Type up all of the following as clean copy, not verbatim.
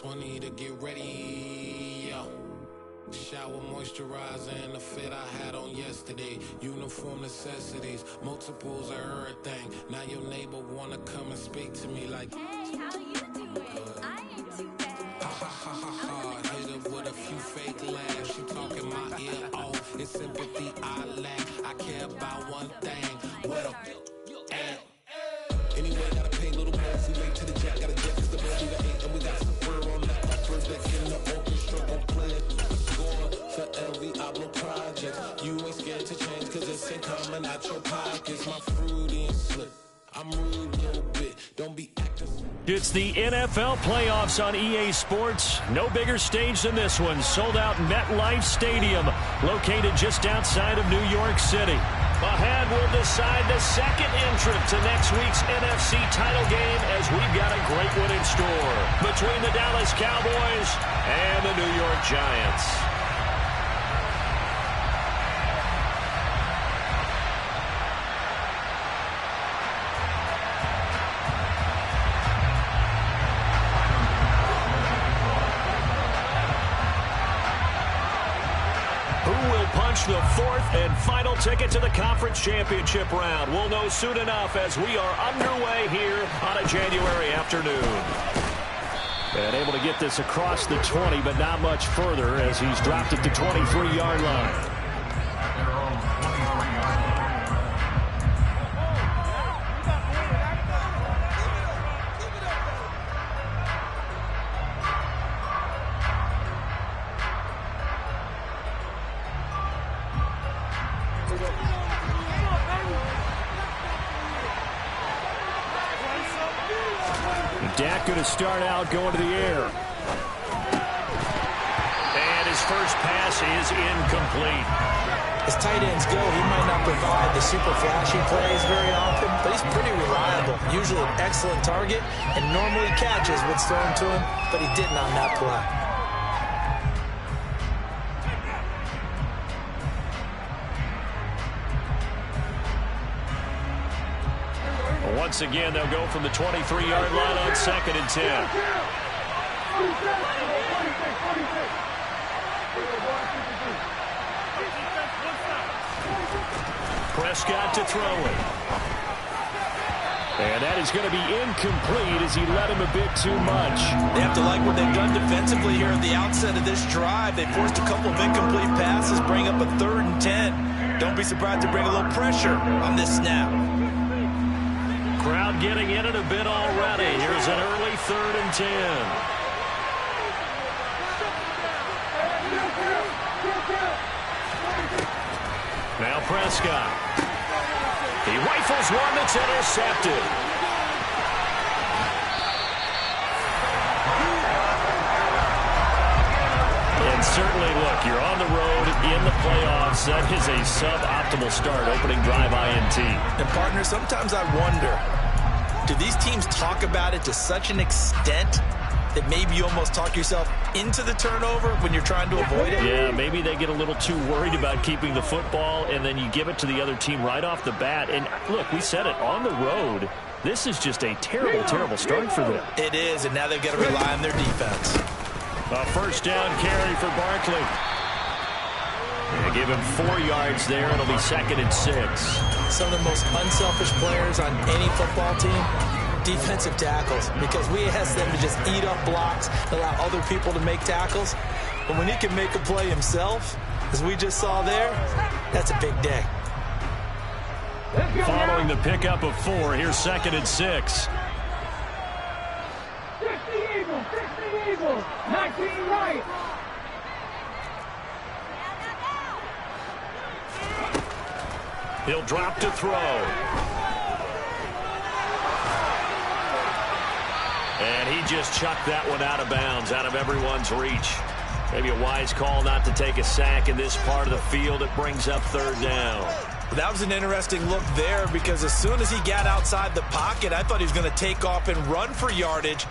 20 to get ready, yo. Shower moisturizer and the fit I had on yesterday. Uniform necessities, multiples of everything. Now your neighbor wanna come and speak to me like, hey, how you doing? I ain't too bad. Ha ha ha ha ha. Hit her with a few fake laughs. She talking my ear off. It's sympathy I lack. I care about one thing. What up? Anyway, gotta pay a little more. We wait to the jack, gotta jet, cause the best we got 8, and we got some fur on that upper deck in the orchestra. Gon' play it, score for every Ablo project. You ain't scared to change, cause it's ain't coming out your pockets. My fruity and slip, I'm rude a little bit, don't be acting. It's the NFL playoffs on EA Sports. No bigger stage than this one. Sold out MetLife Stadium, located just outside of New York City. Ahead will decide the second entrant to next week's NFC title game, as we've got a great one in store between the Dallas Cowboys and the New York Giants. The fourth and final ticket to the conference championship round. We'll know soon enough as we are underway here on a January afternoon. And able to get this across the 20, but not much further as he's dropped at the 23-yard line. Dak going to start out going to the air. And his first pass is incomplete. As tight ends go, he might not provide the super flashy plays very often, but he's pretty reliable. Usually an excellent target and normally catches what's thrown to him, but he didn't on that play. Once again, they'll go from the 23-yard line on 2nd and 10. Prescott to throw it. And that is going to be incomplete as he led him a bit too much. They have to like what they've done defensively here at the outset of this drive. They forced a couple of incomplete passes, bring up a 3rd and 10. Don't be surprised to bring a little pressure on this snap. Crowd getting in it a bit already. Here's an early 3rd and 10. Now Prescott. He rifles one that's intercepted. And certainly, look, you're on the road in the playoffs. That is a suboptimal start, opening drive INT. And, partner, sometimes I wonder, do these teams talk about it to such an extent that maybe you almost talk yourself into the turnover when you're trying to avoid it? Yeah, maybe they get a little too worried about keeping the football, and then you give it to the other team right off the bat. And, look, we said it, on the road, this is just a terrible, terrible start for them. It is, and now they've got to rely on their defense. A first down carry for Barkley. They give him 4 yards there. It'll be 2nd and 6. Some of the most unselfish players on any football team, defensive tackles, because we ask them to just eat up blocks, allow other people to make tackles. But when he can make a play himself, as we just saw there, that's a big day. Following the pickup of 4, here's 2nd and 6. 19 right. He'll drop to throw. And he just chucked that one out of bounds, out of everyone's reach. Maybe a wise call not to take a sack in this part of the field. It brings up 3rd down. Well, that was an interesting look there, because as soon as he got outside the pocket, I thought he was going to take off and run for yardage.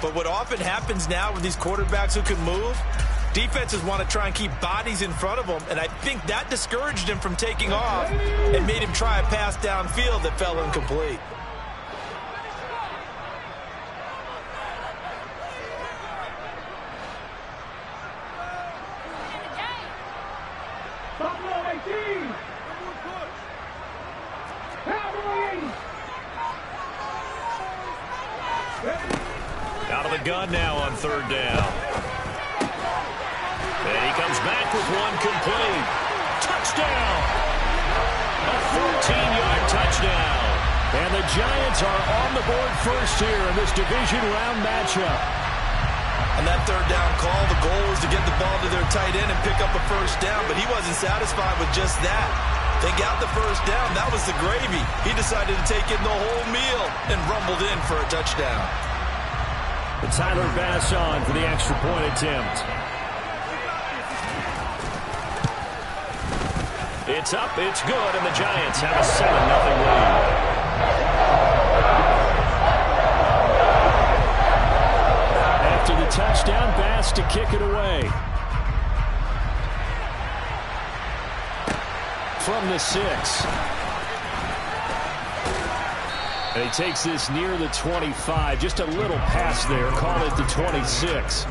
But what often happens now with these quarterbacks who can move, defenses want to try and keep bodies in front of them, and I think that discouraged him from taking off and made him try a pass downfield that fell incomplete. shotgun now on third down. And he comes back with one complete. Touchdown! A 14-yard touchdown. And the Giants are on the board first here in this division round matchup. On that third down call, the goal was to get the ball to their tight end and pick up a first down, but he wasn't satisfied with just that. They got the first down. That was the gravy. He decided to take in the whole meal and rumbled in for a touchdown. The Tyler Bass on for the extra point attempt. It's up, it's good, and the Giants have a 7-0 lead. After the touchdown, Bass to kick it away. From the 6. And he takes this near the 25. Just a little pass there. Call it the 26.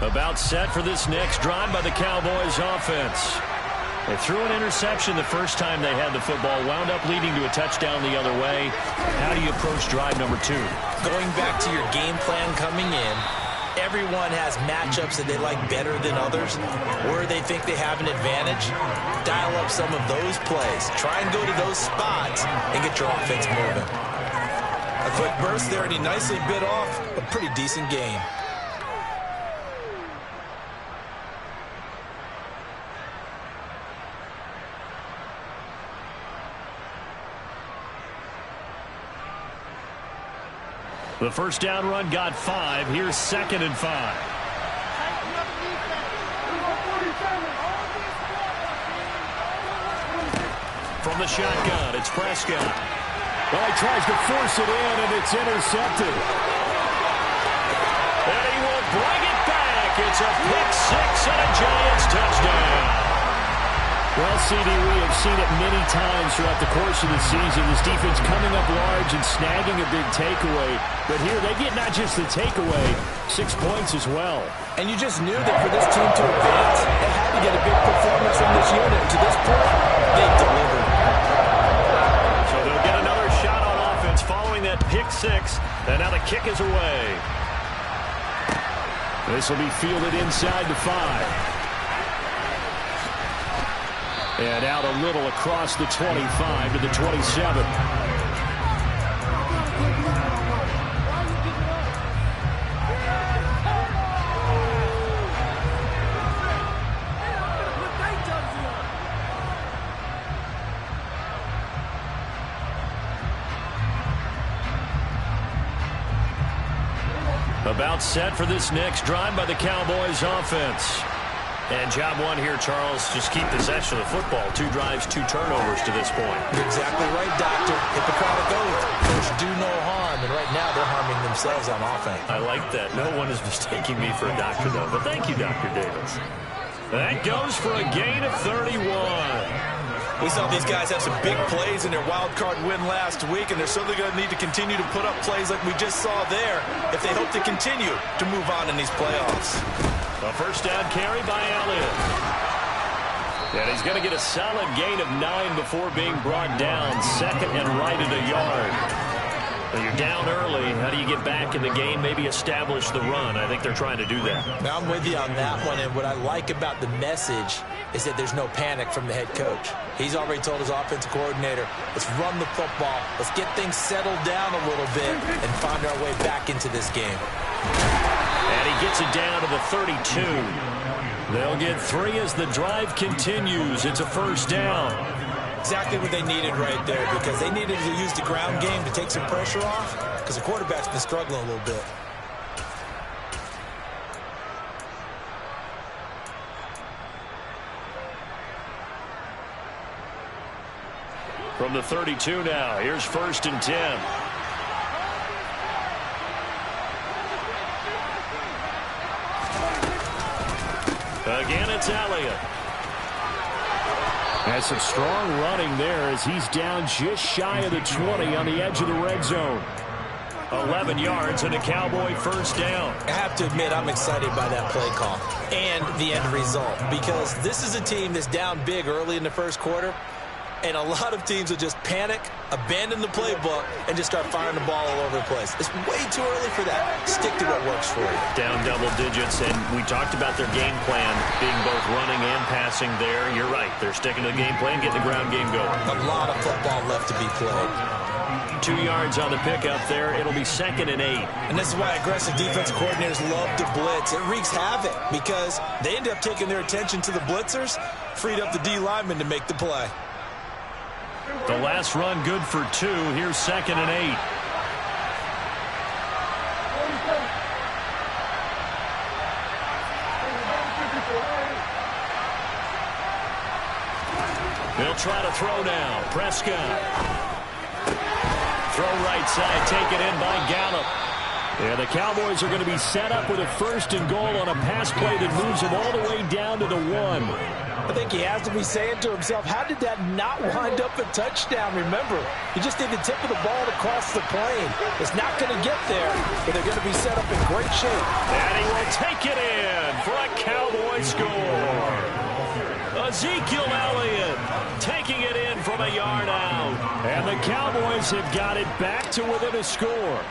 About set for this next drive by the Cowboys offense. They threw an interception the first time they had the football, wound up leading to a touchdown the other way. How do you approach drive number 2? Going back to your game plan coming in, everyone has matchups that they like better than others, or they think they have an advantage. Dial up some of those plays. Try and go to those spots and get your offense moving. A quick burst there, and he nicely bit off a pretty decent game. The first down run got 5. Here's 2nd and 5. From the shotgun, it's Prescott. Well, he tries to force it in, and it's intercepted. And he will bring it back. It's a pick 6 and a Giants touchdown. Well, CD, we have seen it many times throughout the course of the season. This defense coming up large and snagging a big takeaway. But here they get not just the takeaway, 6 points as well. And you just knew that for this team to advance, they had to get a big performance from this unit. To this point, they've delivered. So they'll get another shot on offense following that pick 6. And now the kick is away. This will be fielded inside the 5. And out a little across the 25 to the 27. About set for this next drive by the Cowboys offense. And job 1 here, Charles, just keep possession of the football. 2 drives, 2 turnovers to this point. You're exactly right, Doctor. Hippocratic oath. First, do no harm. And right now, they're harming themselves on offense. I like that. No one is mistaking me for a doctor, though. But thank you, Dr. Davis. That goes for a gain of 31. We saw these guys have some big plays in their wild card win last week, and they're certainly going to need to continue to put up plays like we just saw there if they hope to continue to move on in these playoffs. A first down carry by Elliott. And he's going to get a solid gain of 9 before being brought down. 2nd and right at a yard. Well, you're down early. How do you get back in the game? Maybe establish the run. I think they're trying to do that. Now, I'm with you on that one, and what I like about the message is that there's no panic from the head coach. He's already told his offensive coordinator, let's run the football, let's get things settled down a little bit and find our way back into this game. And he gets it down to the 32. They'll get 3 as the drive continues. It's a first down. Exactly what they needed right there, because they needed to use the ground game to take some pressure off, because the quarterback's been struggling a little bit. From the 32 now, here's 1st and 10. Again, it's Elliott. Has some strong running there as he's down just shy of the 20 on the edge of the red zone. 11 yards and a Cowboy first down. I have to admit, I'm excited by that play call and the end result, because this is a team that's down big early in the first quarter, and a lot of teams will just panic, abandon the playbook, and just start firing the ball all over the place. It's way too early for that. Stick to what works for you. Down double digits, and we talked about their game plan being both running and passing there. You're right. They're sticking to the game plan, getting the ground game going. A lot of football left to be played. 2 yards on the pickup there. It'll be 2nd and 8. And this is why aggressive defensive coordinators love to blitz. It wreaks havoc because they end up taking their attention to the blitzers, freed up the D lineman to make the play. The last run good for 2. Here's 2nd and 8. They'll try to throw now. Prescott. Throw right side, taken in by Gallup. Yeah, the Cowboys are going to be set up with a 1st and goal on a pass play that moves them all the way down to the 1. I think he has to be saying to himself, how did that not wind up a touchdown? Remember, he just did the tip of the ball to cross the plane. It's not going to get there, but they're going to be set up in great shape. And he will take it in for a Cowboy score. Ezekiel Elliott taking it in from a yard out. And the Cowboys have got it back to within a score.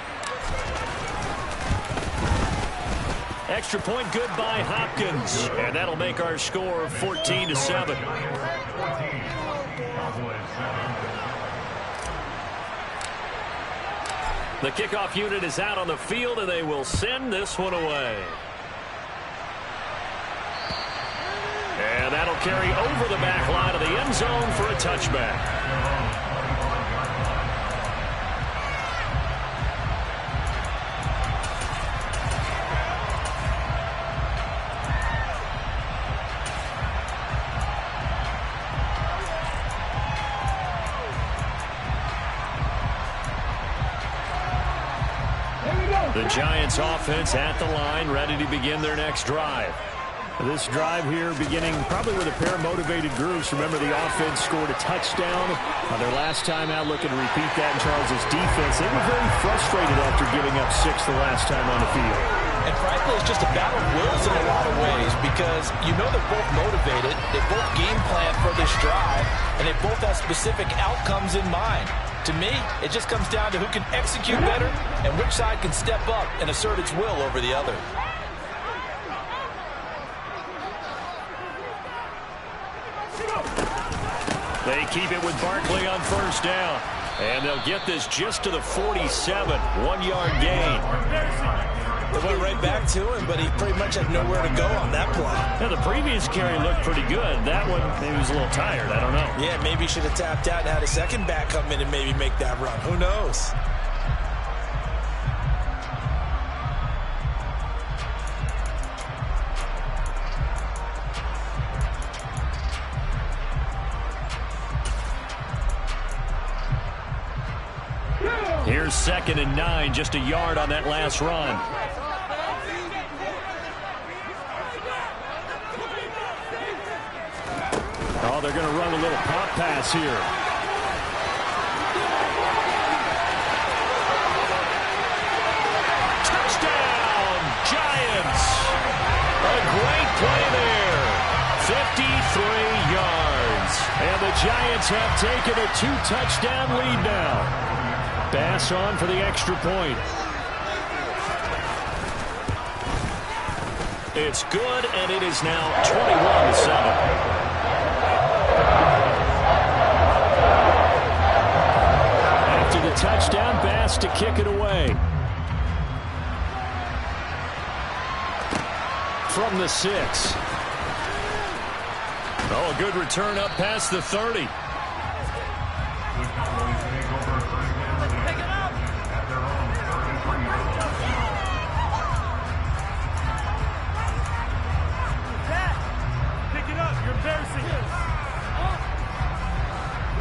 Extra point good by Hopkins. And that'll make our score 14-7. The kickoff unit is out on the field, and they will send this one away. And that'll carry over the back line of the end zone for a touchback. The Giants offense at the line, ready to begin their next drive. This drive here beginning probably with a pair of motivated groups. Remember, the offense scored a touchdown on their last time out, looking to repeat that in Charles's defense. They were very frustrated after giving up 6 the last time on the field. And frankly, it's just a battle of wills in a lot of ways, because you know they're both motivated, they both game plan for this drive, and they both have specific outcomes in mind. To me, it just comes down to who can execute better and which side can step up and assert its will over the other. They keep it with Barkley on 1st down. And they'll get this just to the 47. 1-yard gain. They went right back to him, but he pretty much had nowhere to go on that play. Now, the previous carry looked pretty good. That one, maybe he was a little tired. I don't know. Yeah, maybe he should have tapped out and had a second back come in and maybe make that run. Who knows? Here's 2nd and 9, just a yard on that last run. Oh, they're going to run a little pop pass here. Touchdown, Giants. A great play there. 53 yards. And the Giants have taken a 2-touchdown lead now. Bass on for the extra point. It's good, and it is now 21-7. After the touchdown, Bass to kick it away. From the 6. Oh, a good return up past the 30.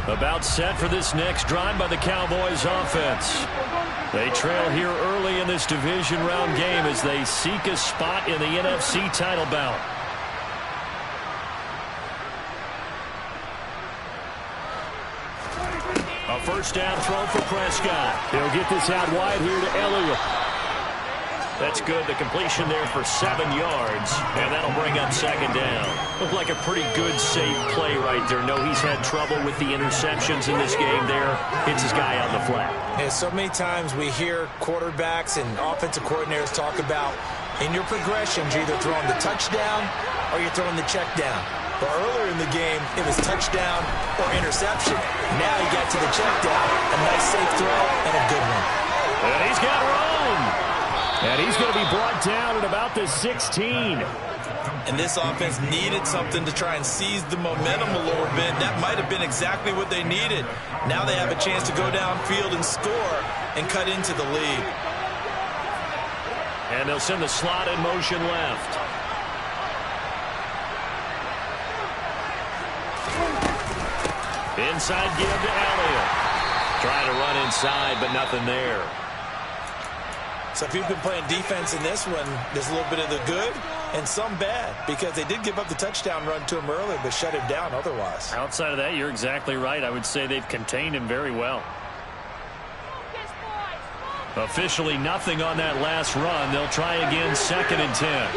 About set for this next drive by the Cowboys offense. They trail here early in this division round game as they seek a spot in the NFC title bout. A A first down throw for Prescott. He'll get this out wide here to Elliott. That's good. The completion there for 7 yards, and that'll bring up second down. Looked like a pretty good, safe play right there. No, he's had trouble with the interceptions in this game there. Hits his guy on the flat. Yeah, so many times we hear quarterbacks and offensive coordinators talk about in your progressions, you're either throwing the touchdown or you're throwing the check down. But earlier in the game, it was touchdown or interception. Now he got to the check down, a nice safe throw, and a good one. And he's got room. And he's going to be brought down at about the 16. And this offense needed something to try and seize the momentum a little bit. That might have been exactly what they needed. Now they have a chance to go downfield and score and cut into the lead. And they'll send the slot in motion left. Inside give to Elliott. Trying to run inside, but nothing there. So if you've been playing defense in this one, there's a little bit of the good and some bad, because they did give up the touchdown run to him earlier, but shut him down otherwise. Outside of that, you're exactly right. I would say they've contained him very well. Officially nothing on that last run. They'll try again, 2nd and 10.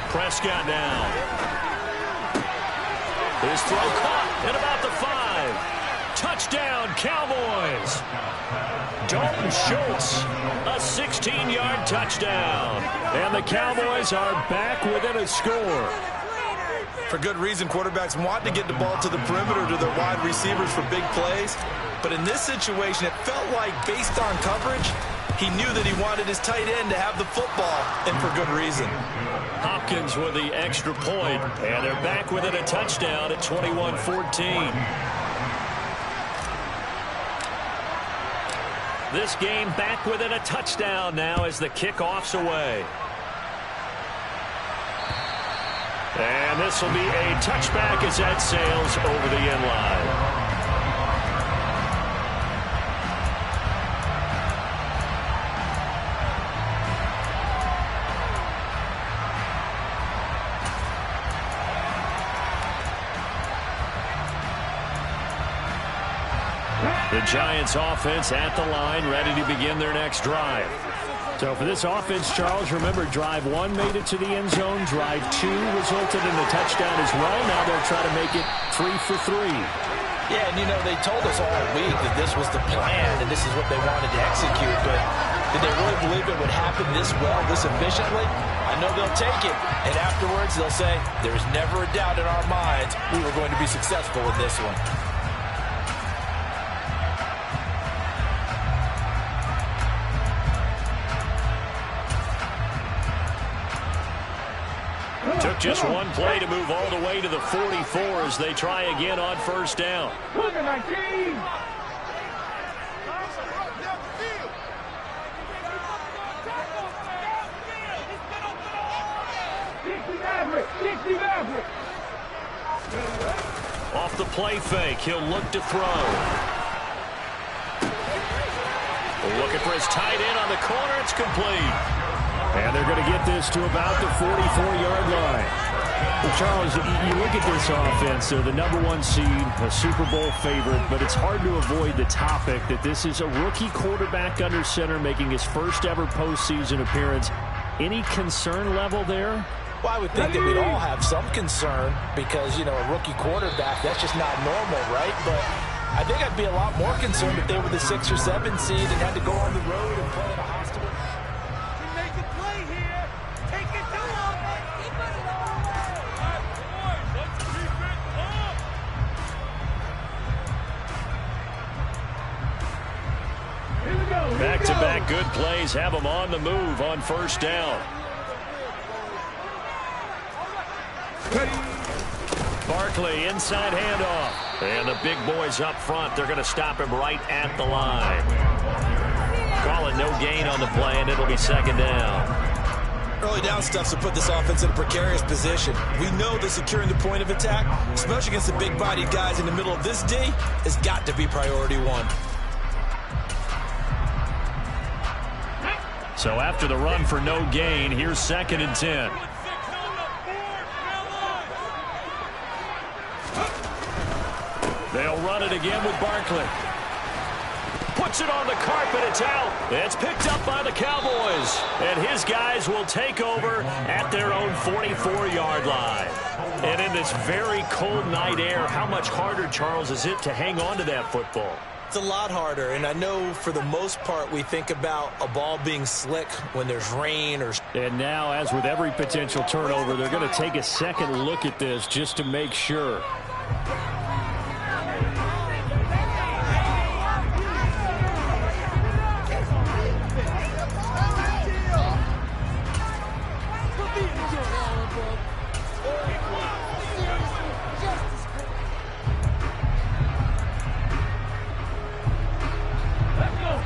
Prescott down. His throw caught at about the 5. Touchdown, Cowboys. Dalton Schultz, a 16-yard touchdown. And the Cowboys are back within a score. For good reason, quarterbacks want to get the ball to the perimeter to their wide receivers for big plays. But in this situation, it felt like, based on coverage, he knew that he wanted his tight end to have the football, and for good reason. Hopkins with the extra point, and they're back within a touchdown at 21-14. This game back within a touchdown now as the kickoff's away. And this will be a touchback as that sails over the end line. The Giants offense at the line, ready to begin their next drive. So for this offense, Charles, remember, drive 1 made it to the end zone. Drive 2 resulted in a touchdown as well. Now they'll try to make it 3 for 3. Yeah, and you know, they told us all week that this was the plan and this is what they wanted to execute. But did they really believe it would happen this well, this efficiently? I know they'll take it. And afterwards, they'll say, there's never a doubt in our minds we were going to be successful in this one. Took just one play to move all the way to the 44 as they try again on first down. Off the play fake, he'll look to throw. Looking for his tight end on the corner, it's complete. And they're going to get this to about the 44-yard line. Well, Charles, you look at this offense, they're the #1 seed, a Super Bowl favorite, but it's hard to avoid the topic that this is a rookie quarterback under center making his first ever postseason appearance. Any concern level there? Well, I would think that we'd all have some concern because, you know, a rookie quarterback, that's just not normal, right? But I think I'd be a lot more concerned if they were the 6 or 7 seed and had to go on the road and play at a hostile. Back-to-back good plays have them on the move on first down. Barkley, inside handoff. And the big boys up front, they're going to stop him right at the line. Call it no gain on the play, and it'll be second down. Early down stuff to put this offense in a precarious position. We know that securing the point of attack, especially against the big-bodied guys in the middle of this D, has got to be priority 1. So after the run for no gain, here's 2nd and 10. it again with Barkley. Puts it on the carpet. It's out. It's picked up by the Cowboys. And his guys will take over at their own 44-yard line. And in this very cold night air, how much harder, Charles, is it to hang on to that football? It's a lot harder, and I know for the most part we think about a ball being slick when there's rain. And now, as with every potential turnover, they're going to take a second look at this just to make sure.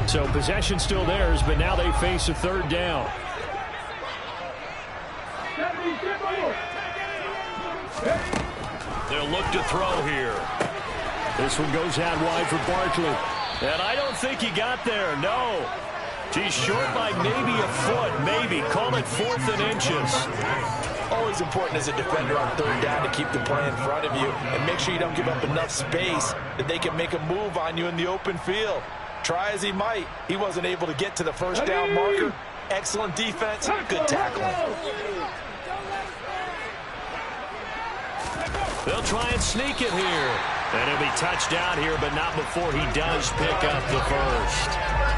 So possession still theirs, but now they face a third down. They'll look to throw here. This one goes out wide for Barkley. And I don't think he got there, no. He's short by maybe a foot, maybe. Call it 4th and inches. Always important as a defender on third down to keep the play in front of you and make sure you don't give up enough space that they can make a move on you in the open field. Try as he might, he wasn't able to get to the first down marker. Excellent defense, good tackling. They'll try and sneak it here. And he'll be touchdown here, but not before he does pick up the first.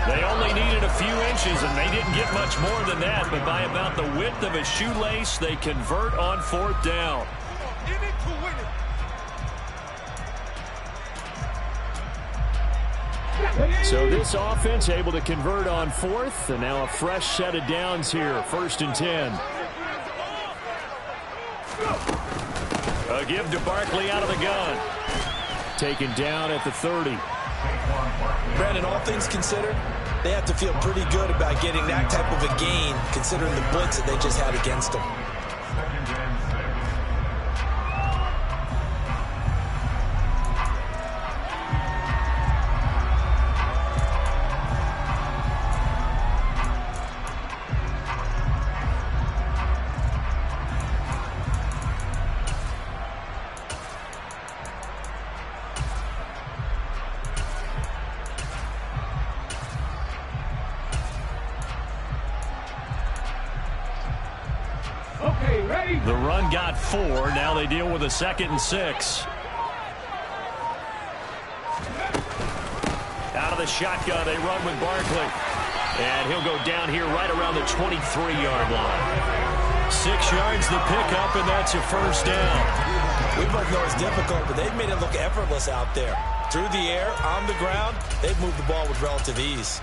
They only needed a few inches, and they didn't get much more than that. But by about the width of a shoelace, they convert on 4th down. So this offense able to convert on 4th, and now a fresh set of downs here, 1st and 10. A give to Barkley out of the gun. Taken down at the 30. Brandon, all things considered, they have to feel pretty good about getting that type of a gain, considering the blitz that they just had against them. The run got 4. Now they deal with a 2nd and 6. Out of the shotgun, they run with Barkley. And he'll go down here right around the 23-yard line. 6 yards the pickup, and that's a first down. We both know it's difficult, but they've made it look effortless out there. Through the air, on the ground, they've moved the ball with relative ease.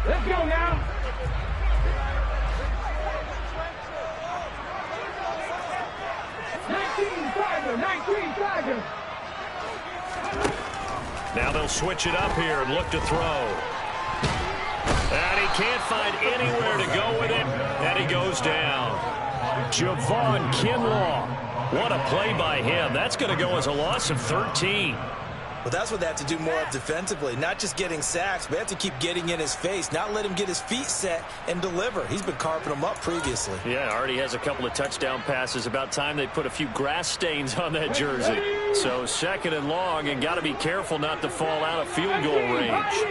Let's go now. Now they'll switch it up here and look to throw. And he can't find anywhere to go with it, and he goes down. Javon Kinlaw. What a play by him. That's going to go as a loss of 13. Well, that's what they have to do more of defensively. Not just getting sacks, but they have to keep getting in his face. Not let him get his feet set and deliver. He's been carving them up previously. Yeah, already has a couple of touchdown passes. About time they put a few grass stains on that jersey. So 2nd and long, and got to be careful not to fall out of field goal range.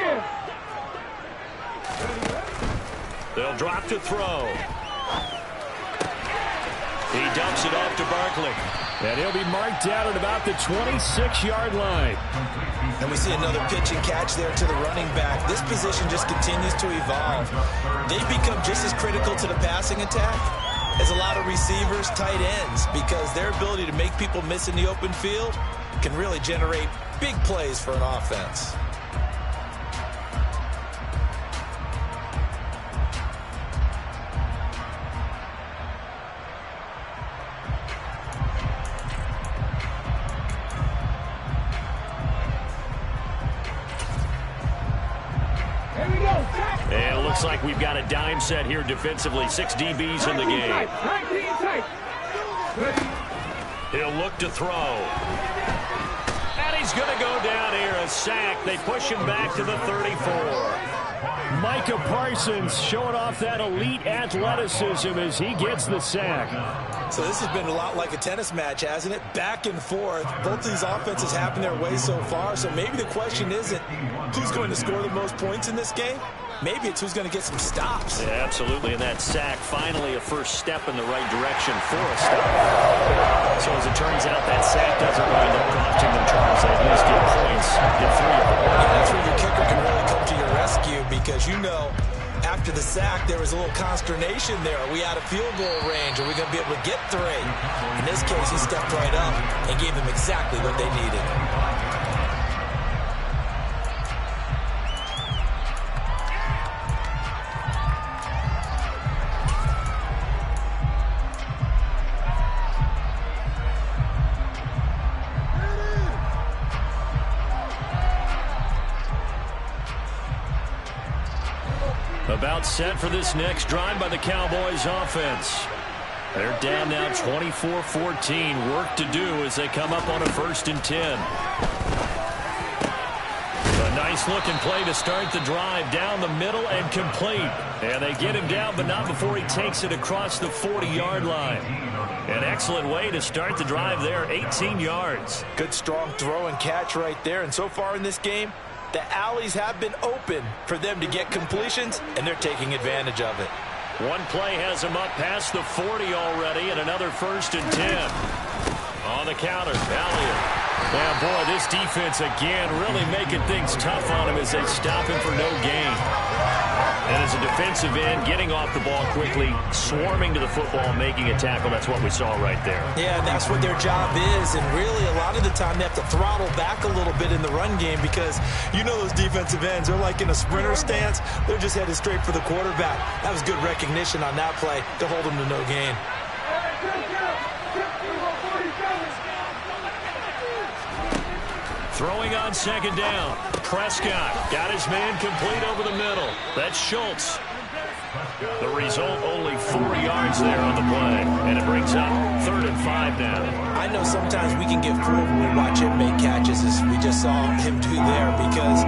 They'll drop to throw. He dumps it off to Barkley. And he'll be marked down at about the 26-yard line. And we see another pitch and catch there to the running back. This position just continues to evolve. They've become just as critical to the passing attack as a lot of receivers, tight ends, because their ability to make people miss in the open field can really generate big plays for an offense. And it looks like we've got a dime set here defensively. 6 DBs in the game. He'll look to throw. And he's going to go down here. A sack. They push him back to the 34. Micah Parsons showing off that elite athleticism as he gets the sack. So this has been a lot like a tennis match, hasn't it? Back and forth. Both these offenses have been their way so far, so maybe the question isn't who's going to score the most points in this game. Maybe it's who's going to get some stops. Yeah, absolutely, and that sack finally a first step in the right direction for a stop. So as it turns out, that sack doesn't wind up costing them, Charles. They at least get points, get 3 of them. Yeah, that's where your kicker can really come to your rescue because you know after the sack there was a little consternation there. Are we out of field goal range? Are we going to be able to get 3? In this case, he stepped right up and gave them exactly what they needed. About set for this next drive by the Cowboys offense. They're down now 24-14. Work to do as they come up on a 1st and 10. A nice looking play to start the drive down the middle and complete. And they get him down, but not before he takes it across the 40-yard line. An excellent way to start the drive there, 18 yards. Good strong throw and catch right there. And so far in this game, the alleys have been open for them to get completions, and they're taking advantage of it. One play has him up past the 40 already, and another 1st and 10. On the counter, Elliott. Yeah, boy, this defense again really making things tough on him as they stop him for no gain. And as a defensive end, getting off the ball quickly, swarming to the football, making a tackle. That's what we saw right there. Yeah, and that's what their job is. And really, a lot of the time, they have to throttle back a little bit in the run game because you know those defensive ends, they're like in a sprinter stance. They're just headed straight for the quarterback. That was good recognition on that play to hold them to no gain. Throwing on 2nd down. Prescott got his man complete over the middle. That's Schultz. The result, only 4 yards there on the play. And it brings up 3rd and 5 now. I know sometimes we can get fooled when we watch him make catches, as we just saw him do there, because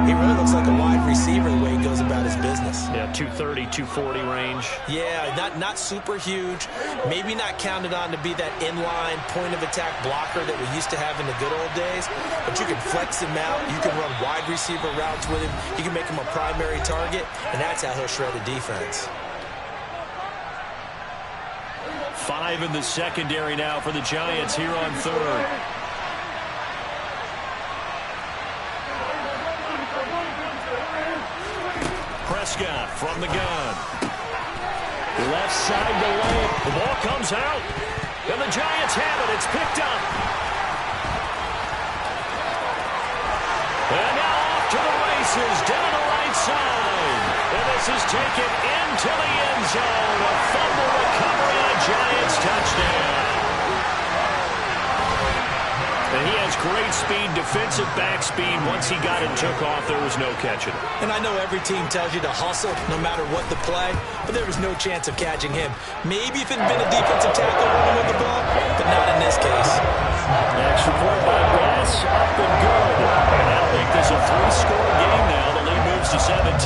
he really looks like a wide receiver the way he goes about his business. Yeah, 230, 240 range. Yeah, not super huge. Maybe not counted on to be that inline point-of-attack blocker that we used to have in the good old days, but you can flex him out. You can run wide receiver routes with him. You can make him a primary target, and that's how he'll shred the defense. 5 in the secondary now for the Giants here on 3rd. Prescott from the gun. Left side to lane. The ball comes out. And the Giants have it. It's picked up. And now off to the races down the right side. And this is taken into the end zone. A fumble recovery and a Giants touchdown. And he has great speed, defensive back speed. Once he got it and took off, there was no catching it. And I know every team tells you to hustle no matter what the play, but there was no chance of catching him. Maybe if it had been a defensive tackle running with the ball, but not in this case. Extra point by Bass, up and good. And that'll make this a 3-score game now. The lead moves to 17.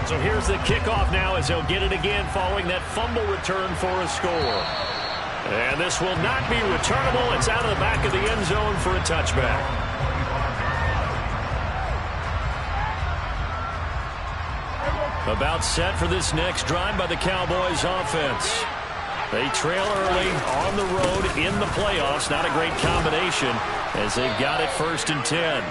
So here's the kickoff now as he'll get it again following that fumble return for a score. And this will not be returnable. It's out of the back of the end zone for a touchback. About set for this next drive by the Cowboys offense. They trail early on the road in the playoffs. Not a great combination as they've got it 1st and 10.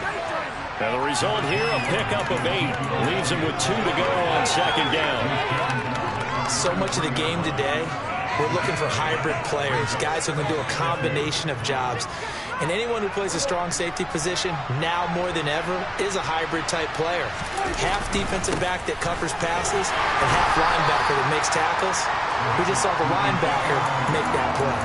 And the result here, a pickup of 8. Leaves them with 2 to go on 2nd down. So much of the game today, we're looking for hybrid players, guys who can do a combination of jobs. And anyone who plays a strong safety position, now more than ever, is a hybrid-type player. Half defensive back that covers passes and half linebacker that makes tackles. We just saw the linebacker make that play.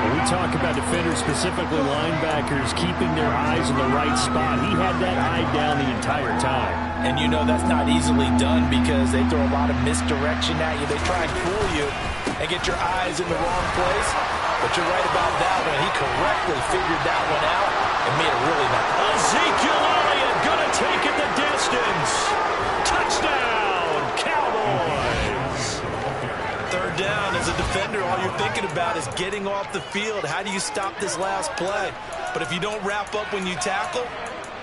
When we talk about defenders, specifically linebackers, keeping their eyes in the right spot, he had that eye down the entire time. And you know that's not easily done because they throw a lot of misdirection at you. They try and fool you and get your eyes in the wrong place. But you're right about that one. He correctly figured that one out and made it really nice. Ezekiel Elliott going to take it the distance. Touchdown, Cowboys. Third down, as a defender, all you're thinking about is getting off the field. How do you stop this last play? But if you don't wrap up when you tackle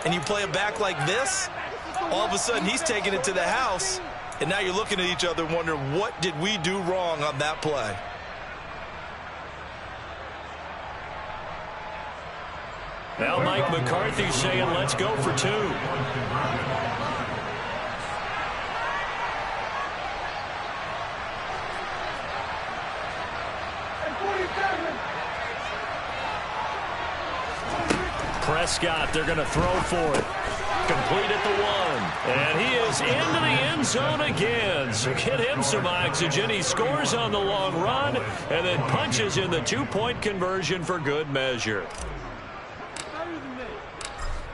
and you play it back like this, all of a sudden he's taking it to the house, and now you're looking at each other wondering, what did we do wrong on that play? Now Mike McCarthy saying, let's go for 2. Prescott, they're going to throw for it. Complete at the 1. And he is into the end zone again. So get him some oxygen. He scores on the long run and then punches in the 2-point conversion for good measure.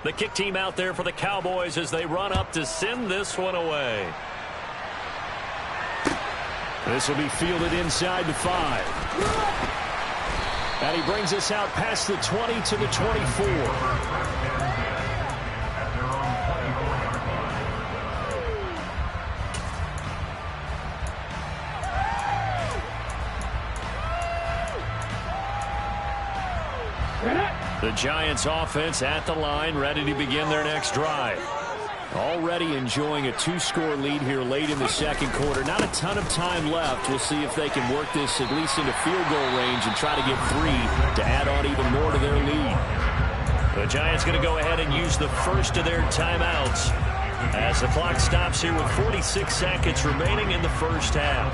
The kick team out there for the Cowboys as they run up to send this one away. This will be fielded inside the 5. And he brings us out past the 20 to the 24. The Giants offense at the line, ready to begin their next drive. Already enjoying a 2-score lead here late in the second quarter. Not a ton of time left. We'll see if they can work this at least into field goal range and try to get 3 to add on even more to their lead. The Giants going to go ahead and use the first of their timeouts as the clock stops here with 46 seconds remaining in the first half.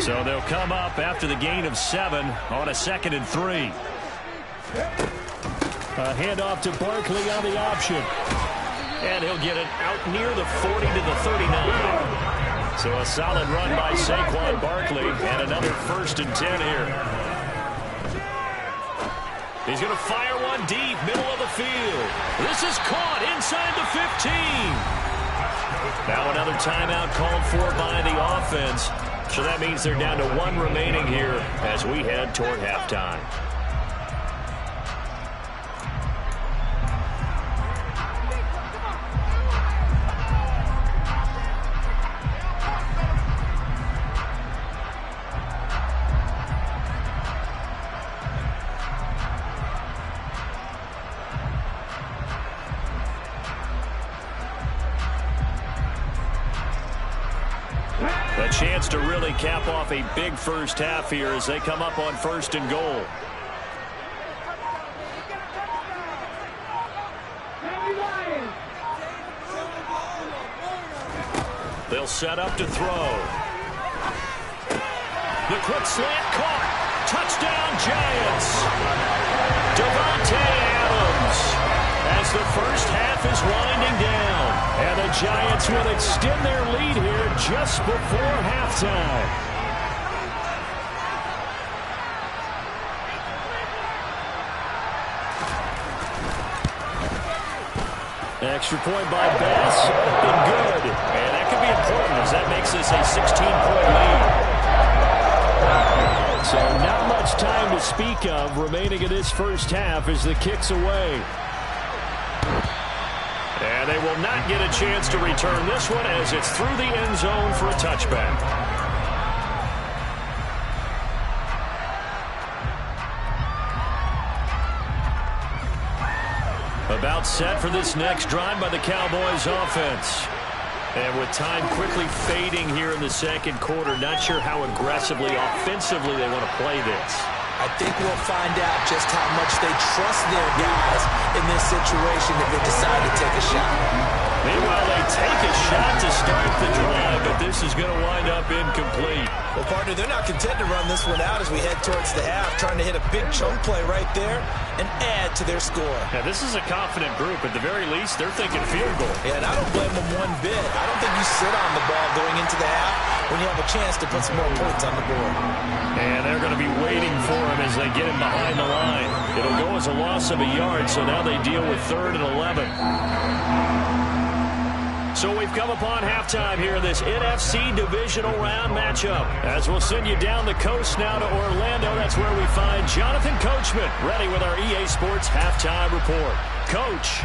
So they'll come up after the gain of 7 on a 2nd and 3. A handoff to Barkley on the option. And he'll get it out near the 40 to the 39. So a solid run by Saquon Barkley and another 1st and 10 here. He's going to fire one deep, middle of the field. This is caught inside the 15. Now another timeout called for by the offense. So that means they're down to 1 remaining here as we head toward halftime. A chance to really cap off a big first half here as they come up on 1st and goal. They'll set up to throw. The quick slant caught. Touchdown Giants. Devontae Adams as the first half is winding down. And the Giants will extend their lead here just before halftime. Extra point by Bass, and good. And that could be important as that makes this a 16-point lead. So not much time to speak of remaining in this first half as the kick's away. And they will not get a chance to return this one as it's through the end zone for a touchback. About set for this next drive by the Cowboys offense. And with time quickly fading here in the second quarter, not sure how aggressively, offensively they want to play this. I think we'll find out just how much they trust their guys in this situation if they decide to take a shot. Meanwhile, they take a shot to start the drive, but this is going to wind up incomplete. Well, partner, they're not content to run this one out as we head towards the half, trying to hit a big chunk play right there and add to their score. Now, this is a confident group. At the very least, they're thinking field goal. Yeah, and I don't blame them one bit. I don't think you sit on the ball going into the half when you have a chance to put some more points on the board. And they're going to be waiting for him as they get him behind the line. It'll go as a loss of a yard, so now they deal with 3rd and 11. So we've come upon halftime here in this NFC Divisional Round matchup. As we'll send you down the coast now to Orlando, that's where we find Jonathan Coachman, ready with our EA Sports Halftime Report. Coach.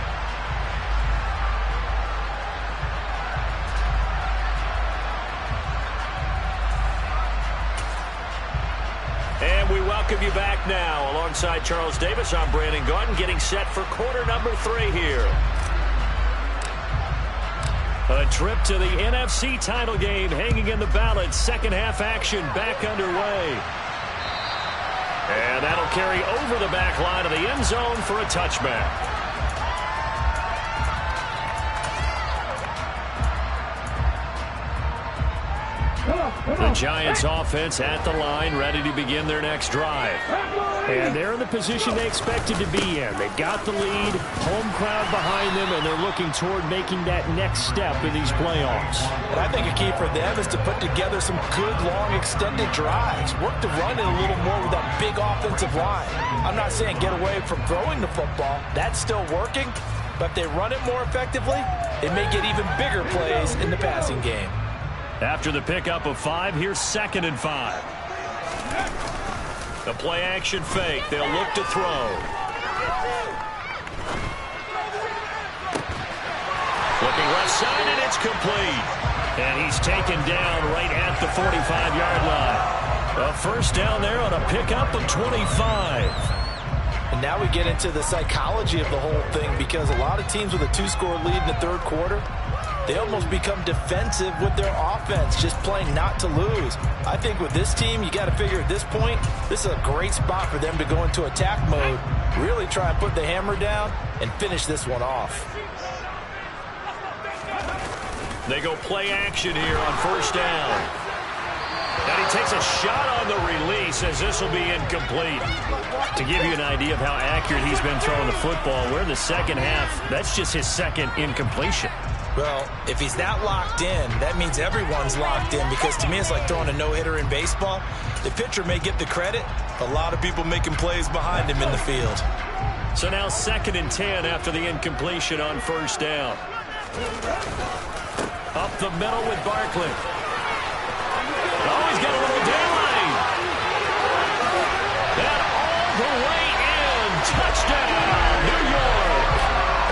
And we welcome you back now. Alongside Charles Davis, I'm Brandon Gaudin, getting set for quarter number 3 here. A trip to the NFC title game hanging in the balance. Second half action back underway. And that'll carry over the back line of the end zone for a touchback. The Giants offense at the line, ready to begin their next drive. And they're in the position they expected to be in. They've got the lead, home crowd behind them, and they're looking toward making that next step in these playoffs. And I think a key for them is to put together some good, long, extended drives. Work the run in a little more with that big offensive line. I'm not saying get away from throwing the football. That's still working. But if they run it more effectively, it may get even bigger plays in the passing game. After the pickup of 5, here's 2nd and 5. The play action fake. They'll look to throw. Looking left side, and it's complete. And he's taken down right at the 45-yard line. A first down there on a pickup of 25. And now we get into the psychology of the whole thing, because a lot of teams with a 2-score lead in the third quarter, they almost become defensive with their offense, just playing not to lose. I think with this team, you got to figure at this point, this is a great spot for them to go into attack mode, really try and put the hammer down and finish this one off. They go play action here on first down. And he takes a shot on the release as this will be incomplete. To give you an idea of how accurate he's been throwing the football, we're in the second half. That's just his second incompletion. Well, if he's not locked in, that means everyone's locked in, because to me it's like throwing a no-hitter in baseball. The pitcher may get the credit, a lot of people making plays behind him in the field. So now 2nd and 10 after the incompletion on first down. Up the middle with Barkley. Oh, he's got a little daylight. And all the way in. Touchdown, New York.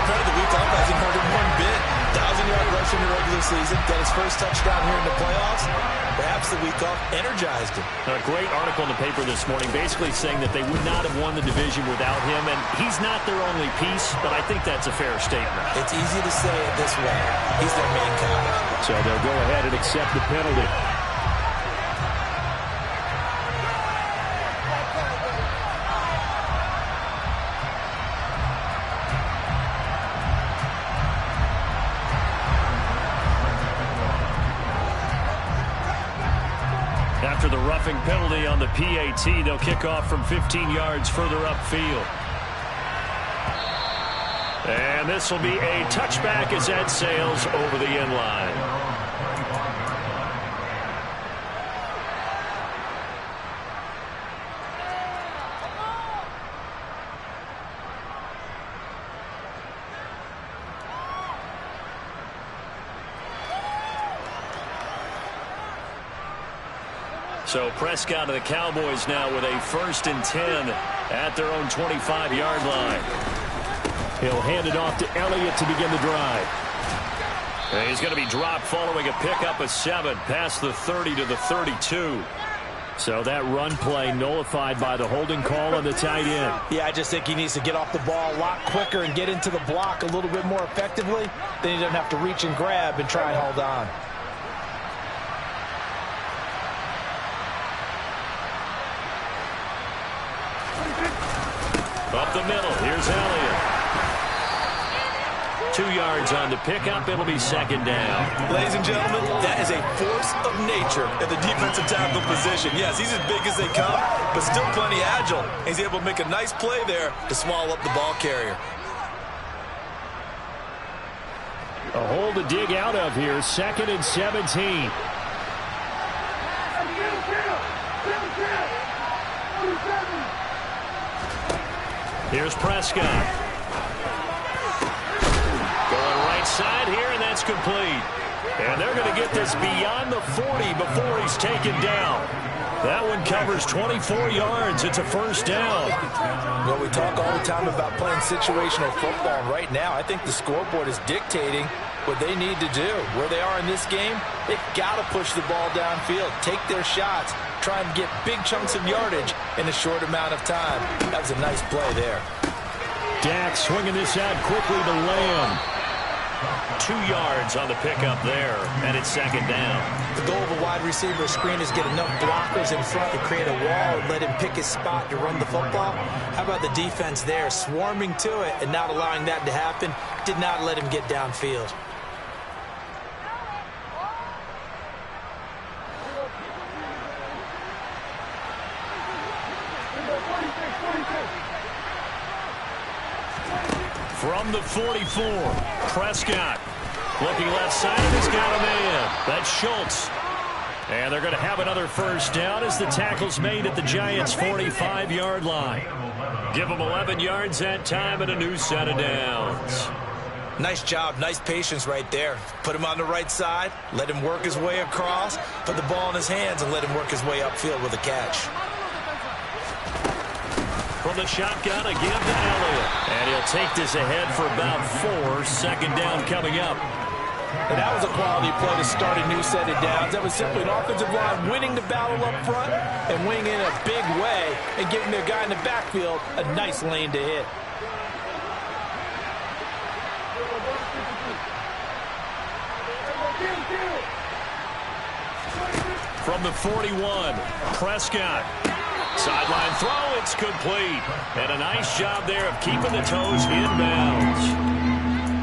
Credit the week off hasn't hurt him one bit. 1,000-yard rush in the regular season. Got his first touchdown here in the playoffs. Perhaps the week off energized him. A great article in the paper this morning basically saying that they would not have won the division without him, and he's not their only piece, but I think that's a fair statement. It's easy to say it this way. He's their main guy. So they'll go ahead and accept the penalty. After the roughing penalty on the PAT, they'll kick off from 15 yards further upfield. And this will be a touchback as that sails over the end line. So Prescott of the Cowboys now with a 1st and 10 at their own 25-yard line. He'll hand it off to Elliott to begin the drive. And he's going to be dropped following a pickup of 7 past the 30 to the 32. So that run play nullified by the holding call on the tight end. Yeah, I just think he needs to get off the ball a lot quicker and get into the block a little bit more effectively. Then he doesn't have to reach and grab and try and hold on. Up the middle, here's Elliott. 2 yards on the pickup, it'll be 2nd down. Ladies and gentlemen, that is a force of nature at the defensive tackle position. Yes, he's as big as they come, but still plenty agile. He's able to make a nice play there to swallow up the ball carrier. A hole to dig out of here, 2nd and 17. Here's Prescott. Going right side here, and that's complete. And they're going to get this beyond the 40 before he's taken down. That one covers 24 yards. It's a first down. Well, we talk all the time about playing situational football. And right now, I think the scoreboard is dictating what they need to do. Where they are in this game, they've got to push the ball downfield, take their shots, try and get big chunks of yardage in a short amount of time. That was a nice play there. Dak swinging this out quickly to Lamb. 2 yards on the pickup there, and it's second down. The goal of a wide receiver screen is get enough blockers in front to create a wall and let him pick his spot to run the football. How about the defense there, swarming to it and not allowing that to happen? Did not let him get downfield. From the 44, Prescott looking left side, and he's got a man. That's Schultz. And they're going to have another first down as the tackle's made at the Giants' 45-yard line. Give them 11 yards that time and a new set of downs. Nice job, nice patience right there. Put him on the right side, let him work his way across, put the ball in his hands, and let him work his way upfield with a catch. From the shotgun, again to Elliott. And he'll take this ahead for about 4. Second down coming up. And that was a quality play to start a new set of downs. That was simply an offensive line winning the battle up front and winning in a big way and giving their guy in the backfield a nice lane to hit. From the 41, Prescott. Sideline throw, it's complete. And a nice job there of keeping the toes inbounds.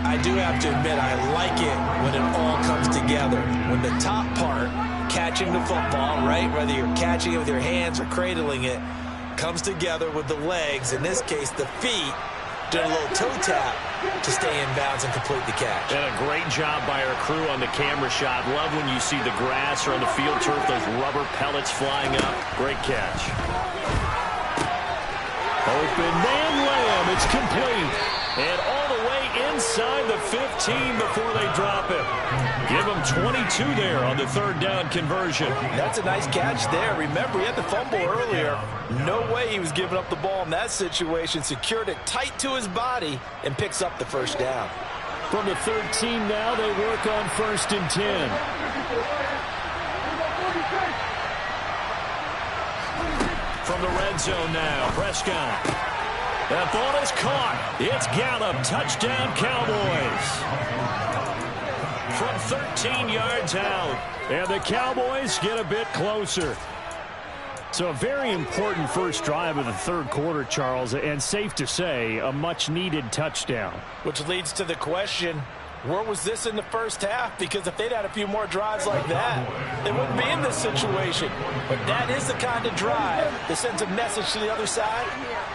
I do have to admit, I like it when it all comes together. When the top part, catching the football, right, whether you're catching it with your hands or cradling it, comes together with the legs, in this case the feet, doing a little toe tap to stay in bounds and complete the catch. And a great job by our crew on the camera shot. Love when you see the grass or on the field turf, those rubber pellets flying up. Great catch. Open man Lamb. It's complete. And all the way inside the 15 before they drop it. Give him 22 there on the third down conversion. That's a nice catch there. Remember, he had the fumble earlier. No way he was giving up the ball in that situation. Secured it tight to his body and picks up the first down. From the 13 now, they work on 1st and 10. From the red zone now, Prescott. That ball is caught. It's Gallup. Touchdown, Cowboys. From 13 yards out. And the Cowboys get a bit closer. So a very important first drive of the third quarter, Charles, and safe to say, a much-needed touchdown. Which leads to the question, where was this in the first half? Because if they'd had a few more drives like that, they wouldn't be in this situation. But that is the kind of drive that sends a message to the other side.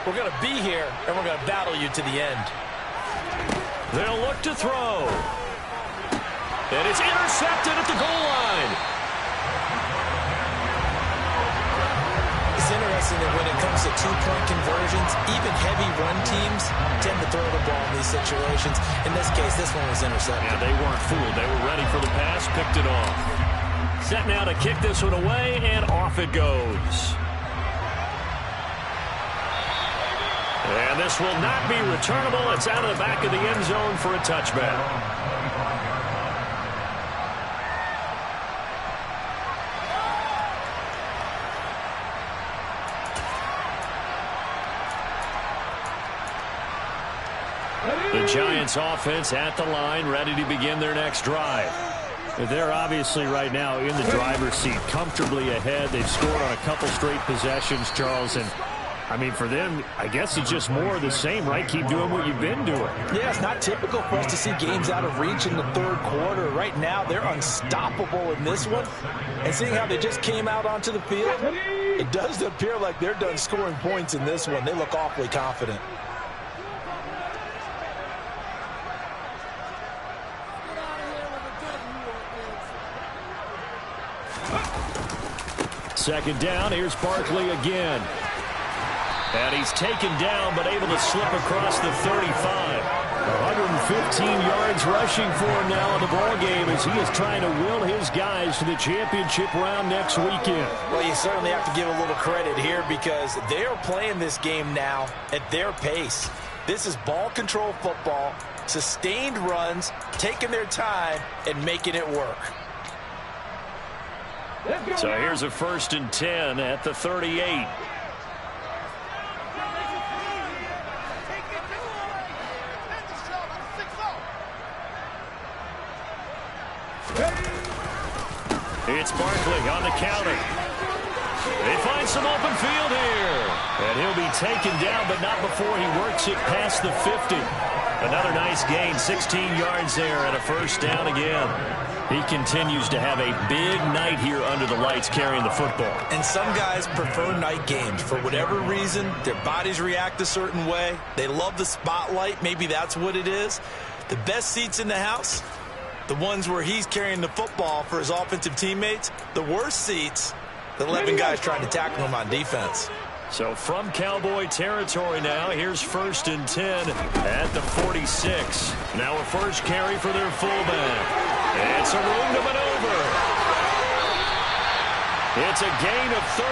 We're going to be here, and we're going to battle you to the end. They'll look to throw. And it's intercepted at the goal line. It's interesting that when it comes to two-point conversions, even heavy run teams tend to throw the ball in these situations. In this case, this one was intercepted. Yeah, they weren't fooled. They were ready for the pass, picked it off. Set now to kick this one away, and off it goes. And this will not be returnable. It's out of the back of the end zone for a touchback. The Giants offense at the line, ready to begin their next drive. They're obviously right now in the driver's seat, comfortably ahead. They've scored on a couple straight possessions, Charles, and I mean, for them, I guess it's just more of the same, right? Keep doing what you've been doing. Yeah, it's not typical for us to see games out of reach in the third quarter. Right now, they're unstoppable in this one. And seeing how they just came out onto the field, it does appear like they're done scoring points in this one. They look awfully confident. Second down, here's Barkley again. And he's taken down, but able to slip across the 35. 15 yards rushing for him now in the ball game as he is trying to will his guys to the championship round next weekend. Well, you certainly have to give a little credit here because they are playing this game now at their pace. This is ball control football, sustained runs, taking their time, and making it work. So here's a 1st and 10 at the 38. It's Barkley on the counter. They find some open field here. And he'll be taken down, but not before he works it past the 50. Another nice gain, 16 yards there, and a 1st down again. He continues to have a big night here under the lights carrying the football. And some guys prefer night games. For whatever reason, their bodies react a certain way. They love the spotlight. Maybe that's what it is. The best seats in the house, the ones where he's carrying the football for his offensive teammates. The worst seats, the 11 guys trying to tackle him on defense. So from Cowboy territory now, here's 1st and 10 at the 46. Now a first carry for their fullback. It's a room to maneuver. It's a gain of 35.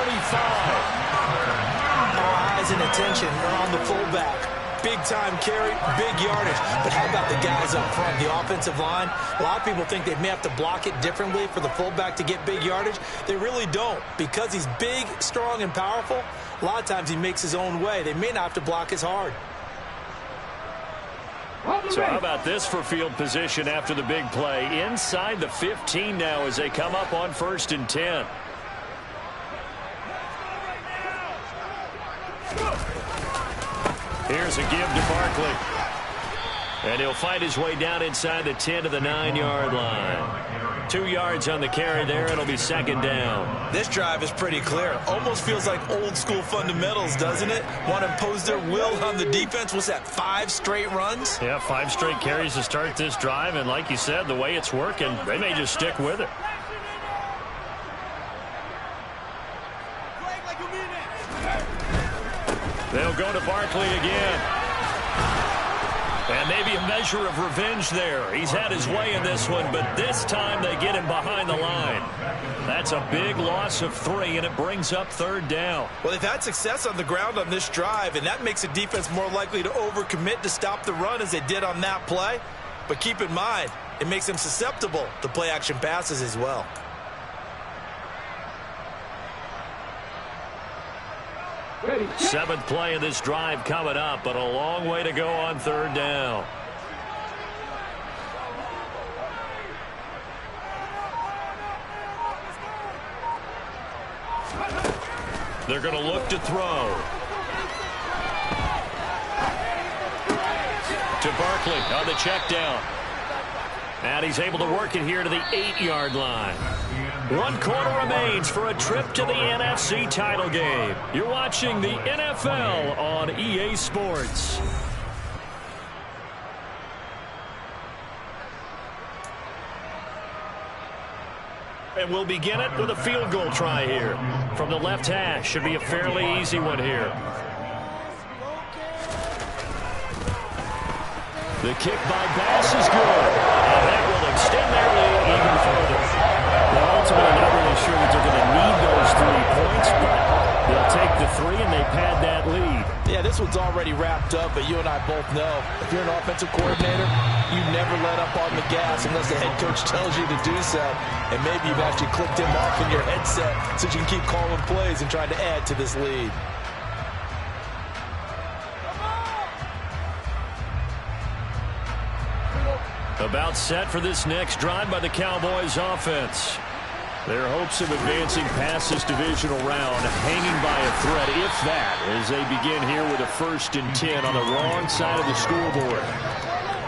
All eyes and attention are on the fullback. Big-time carry, big yardage. But how about the guys up front, the offensive line? A lot of people think they may have to block it differently for the fullback to get big yardage. They really don't. Because he's big, strong, and powerful, a lot of times he makes his own way. They may not have to block as hard. So how about this for field position after the big play? Inside the 15 now as they come up on 1st and 10. Here's a give to Barkley. And he'll fight his way down inside the 10 to the 9-yard line. 2 yards on the carry there. It'll be 2nd down. This drive is pretty clear. Almost feels like old school fundamentals, doesn't it? Want to impose their will on the defense. What's that, 5 straight runs? Yeah, 5 straight carries to start this drive. And like you said, the way it's working, they may just stick with it. They'll go to Barkley again. And maybe a measure of revenge there. He's had his way in this one, but this time they get him behind the line. That's a big loss of 3, and it brings up 3rd down. Well, they've had success on the ground on this drive, and that makes the defense more likely to overcommit to stop the run as they did on that play. But keep in mind, it makes them susceptible to play-action passes as well. Seventh play of this drive coming up, but a long way to go on 3rd down. They're going to look to throw. To Barkley on the check down. And he's able to work it here to the 8-yard line. 1 quarter remains for a trip to the NFC title game. You're watching the NFL on EA Sports. And we'll begin it with a field goal try here. From the left hash, should be a fairly easy one here. The kick by Bass is good. And that will extend their lead even further. Well, ultimately, not really sure that they're going to need those 3 points, but they'll take the 3 and they pad that lead. Yeah, this one's already wrapped up, but you and I both know if you're an offensive coordinator, you never let up on the gas unless the head coach tells you to do so. And maybe you've actually clicked him off in your headset so you can keep calling plays and trying to add to this lead. About set for this next drive by the Cowboys offense. Their hopes of advancing past this divisional round hanging by a thread, if that, as they begin here with a 1st and 10 on the wrong side of the scoreboard.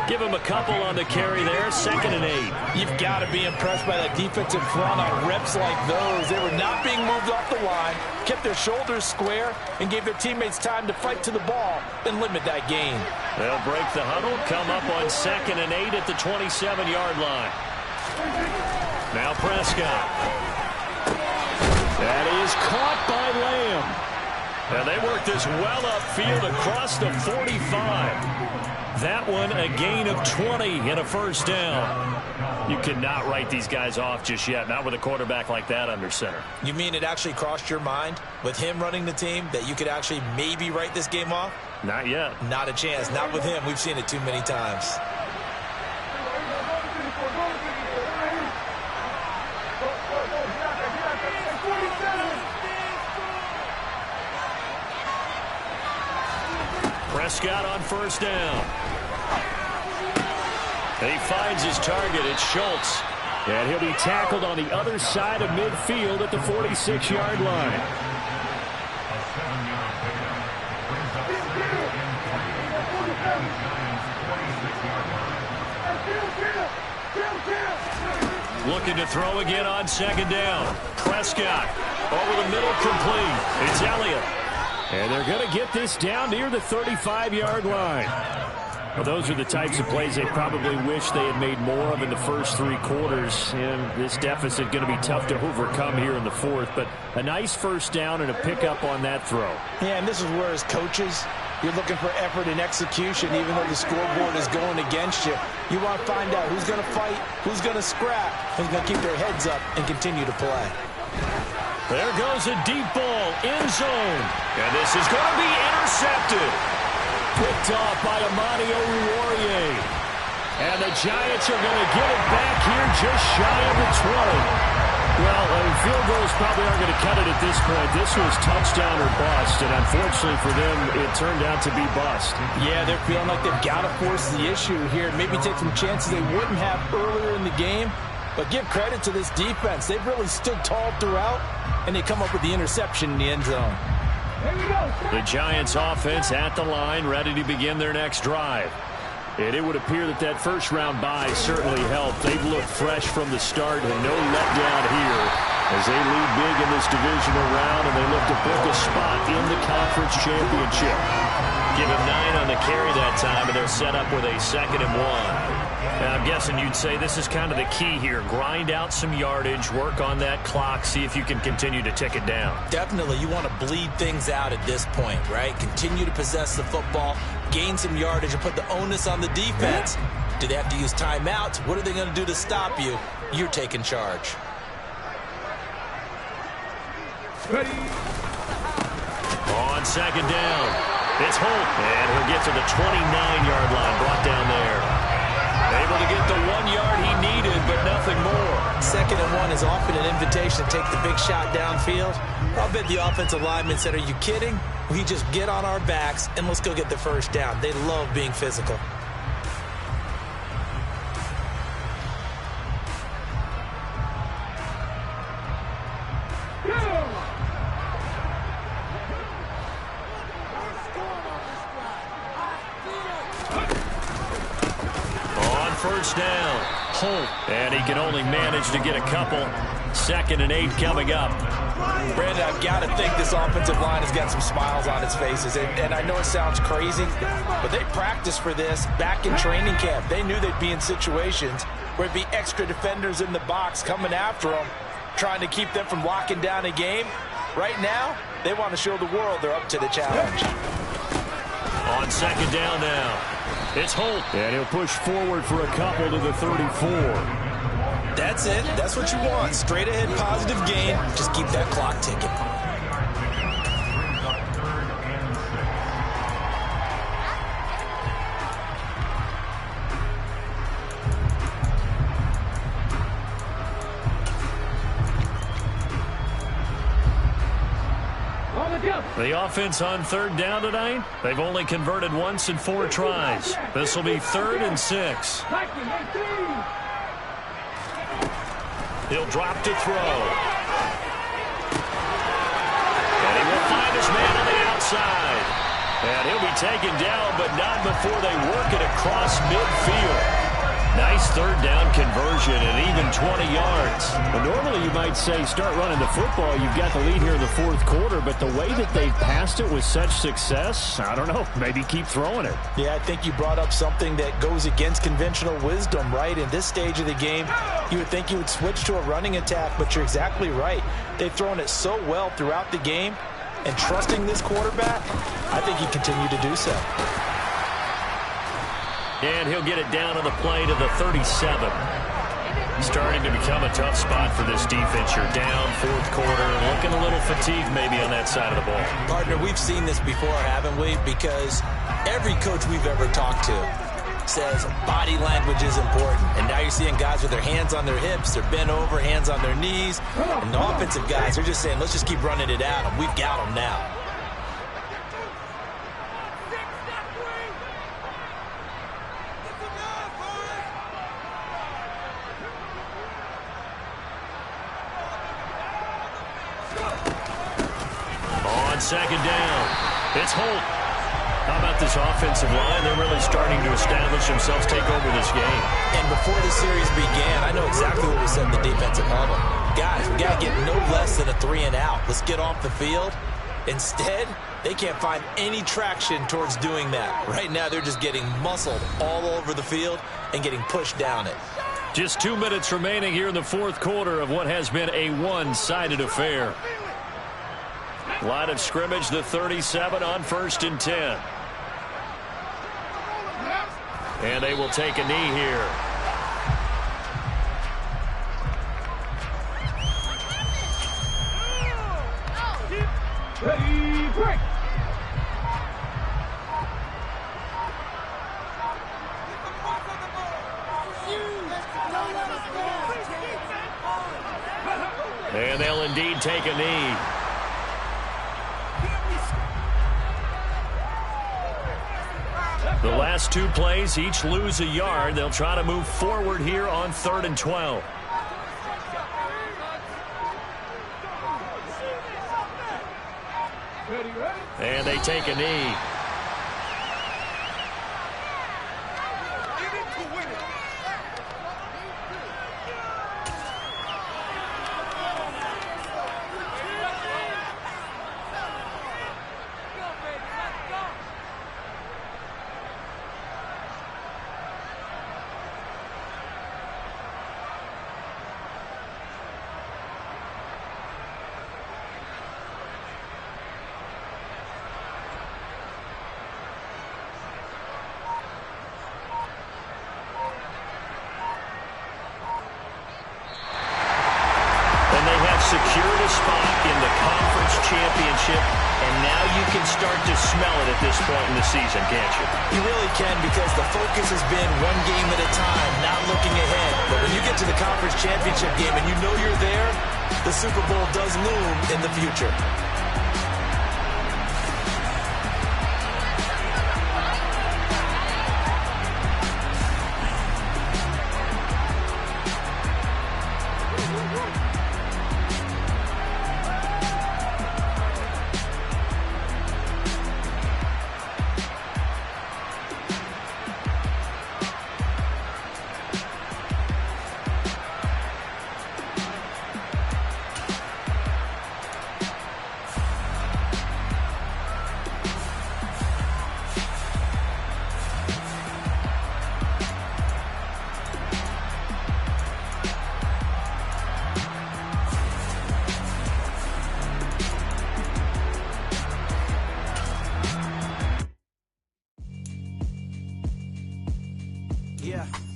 Give them a couple on the carry there, 2nd and 8. You've got to be impressed by that defensive front on reps like those. They were not being moved off the line, kept their shoulders square, and gave their teammates time to fight to the ball and limit that gain. They'll break the huddle, come up on 2nd and 8 at the 27-yard line. Now Prescott. That is caught by Lamb. And they work this well upfield across the 45. That one a gain of 20 and a first down. You cannot write these guys off just yet, not with a quarterback like that under center. You mean it actually crossed your mind with him running the team that you could actually maybe write this game off? Not yet. Not a chance. Not with him. We've seen it too many times. Prescott on first down. He finds his target. It's Schultz. And he'll be tackled on the other side of midfield at the 46-yard line. Looking to throw again on second down. Prescott over the middle, complete. It's Elliott. And they're going to get this down near the 35-yard line. Well, those are the types of plays they probably wish they had made more of in the first three quarters. And this deficit going to be tough to overcome here in the fourth. But a nice first down and a pickup on that throw. Yeah, and this is where as coaches, you're looking for effort and execution, even though the scoreboard is going against you. You want to find out who's going to fight, who's going to scrap, who's going to keep their heads up and continue to play. There goes a deep ball, end zone. And this is going to be intercepted. Picked off by Amani Oruwariye. And the Giants are going to get it back here just shy of the 20. Well, field goals probably aren't going to cut it at this point. This was touchdown or bust, and unfortunately for them, it turned out to be bust. Yeah, they're feeling like they've got to force the issue here. Maybe take some chances they wouldn't have earlier in the game. But give credit to this defense. They've really stood tall throughout, and they come up with the interception in the end zone. The Giants offense at the line, ready to begin their next drive. And it would appear that that first-round bye certainly helped. They've looked fresh from the start and no letdown here as they lead big in this divisional round, and they look to book a spot in the conference championship. Give them 9 on the carry that time, and they're set up with a 2nd and 1. Now, I'm guessing you'd say this is kind of the key here. Grind out some yardage, work on that clock, see if you can continue to tick it down. Definitely, you want to bleed things out at this point, right? Continue to possess the football, gain some yardage, and put the onus on the defense. Do they have to use timeouts? What are they going to do to stop you? You're taking charge. Ready. On second down, it's Holt, and he'll get to the 29-yard line, brought down there. Able to get the 1 yard he needed, but nothing more. 2nd and 1 is often an invitation to take the big shot downfield. I'll bet the offensive lineman said, are you kidding? We just get on our backs and let's go get the first down. They love being physical. First down, Holt, and he can only manage to get a couple. 2nd and 8 coming up. Brandon, I've got to think this offensive line has got some smiles on its faces, and I know it sounds crazy, but they practiced for this back in training camp. They knew they'd be in situations where it'd be extra defenders in the box coming after them, trying to keep them from locking down a game. Right now, they want to show the world they're up to the challenge. On second down now, it's Holt, and he'll push forward for a couple to the 34. That's it. That's what you want. Straight ahead positive gain. Just keep that clock ticking. The offense on third down tonight, they've only converted once in 4 tries. This will be 3rd and 6. He'll drop to throw. And he will find his man on the outside. And he'll be taken down, but not before they work it across midfield. Nice third down conversion and even 20 yards. But normally you might say start running the football. You've got the lead here in the 4th quarter, but the way that they've passed it with such success, I don't know, maybe keep throwing it. Yeah, I think you brought up something that goes against conventional wisdom, right? In this stage of the game, you would think you would switch to a running attack, but you're exactly right. They've thrown it so well throughout the game. and trusting this quarterback, I think he continued to do so. And he'll get it down to the play to the 37. Starting to become a tough spot for this defense. You're down fourth quarter, looking a little fatigued maybe on that side of the ball. Partner, we've seen this before, haven't we? Because every coach we've ever talked to says body language is important. And now you're seeing guys with their hands on their hips, they're bent over, hands on their knees. And the offensive guys are just saying, let's just keep running it at them. We've got them now. On second down, it's Holt. How about this offensive line? They're really starting to establish themselves, take over this game. And before the series began, I know exactly what we said in the defensive huddle. Guys, we got to get no less than a 3-and-out. Let's get off the field. Instead, they can't find any traction towards doing that. Right now, they're just getting muscled all over the field and getting pushed down it. Just 2 minutes remaining here in the fourth quarter of what has been a one-sided affair. Line of scrimmage, the 37 on 1st and 10. And they will take a knee here. Ready, break. And they'll indeed take a knee. The last 2 plays, each lose a yard. They'll try to move forward here on 3rd and 12. And they take a knee. Secured a spot in the conference championship, and now you can start to smell it at this point in the season, can't you? You really can, because the focus has been one game at a time, not looking ahead. But when you get to the conference championship game and you know you're there, the Super Bowl does loom in the future.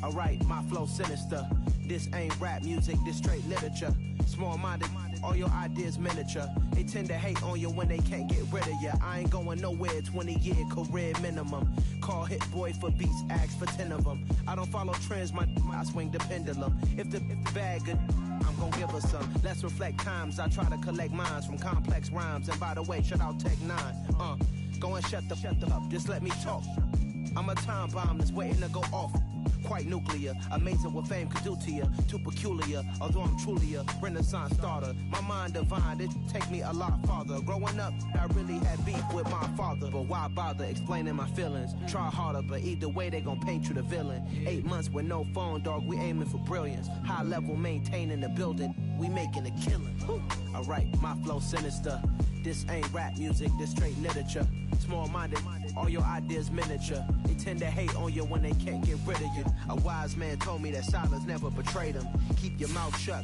Alright, my flow sinister. This ain't rap music, this straight literature. Small-minded, all your ideas miniature. They tend to hate on you when they can't get rid of you. I ain't going nowhere, 20-year career minimum. Call Hit Boy for beats, ask for 10 of them. I don't follow trends, I swing the pendulum. If the bag good, I'm gonna give her some. Let's reflect times, I try to collect minds from complex rhymes. And by the way, shut out Tech 9. Go and shut the up, just let me talk. I'm a time bomb that's waiting to go off. Quite nuclear, amazing what fame could do to you. Too peculiar, although I'm truly a renaissance starter. My mind divine, it take me a lot farther. Growing up, I really had beef with my father. But why bother explaining my feelings? Try harder, but either way they gon' paint you the villain. 8 months with no phone, dog, we aiming for brilliance. High level maintaining the building, we making a killing. Alright, my flow sinister. This ain't rap music, this straight literature. Small-minded, all your ideas miniature. They tend to hate on you when they can't get rid of you. A wise man told me that silence never betrayed him. Keep your mouth shut.